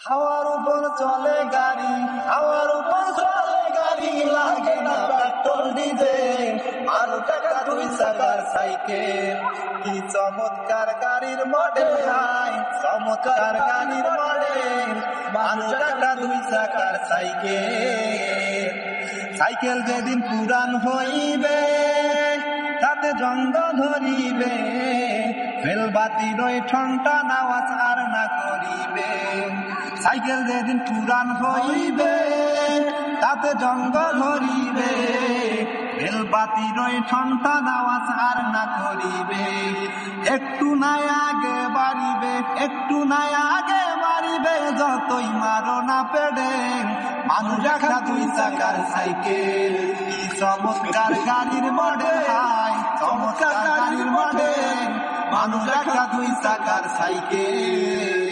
হাওয়ার উপর চলে গাড়ি, হাওয়ার উপর চলে গাড়ি, লাগে না পেট্রোল ডিজেল, আরো টাকা 2 চাকার সাইকেল। কি চমৎকার গাড়ির মডেল, চমৎকার গাড়ির মডেল, আরো টাকা 2 চাকার সাইকেল। সাইকেল যেদিন পুরান হইবে, তাতে জঙ্গ ধরিবে, রেলবাতির ওই ঠনটা আওয়াজ আর না করিবে। সাইকেল যেদিন পুরান হইবে, তাতে জঙ্গ ধরিবে, রেলবাতির ওই ঠনটা আওয়াজ আর না করিবে। একটু নাই আগে বাড়িবে, একটু নাই আগে বাড়িবে, যতই মারো না পেডে, মানুষ রাখা 2 চাকার সাইকেল। কি চমৎকার গাড়ির মডেল, চমৎকার গাড়ির মডেল, মানুষ রাখা 2 চাকার সাইকেল।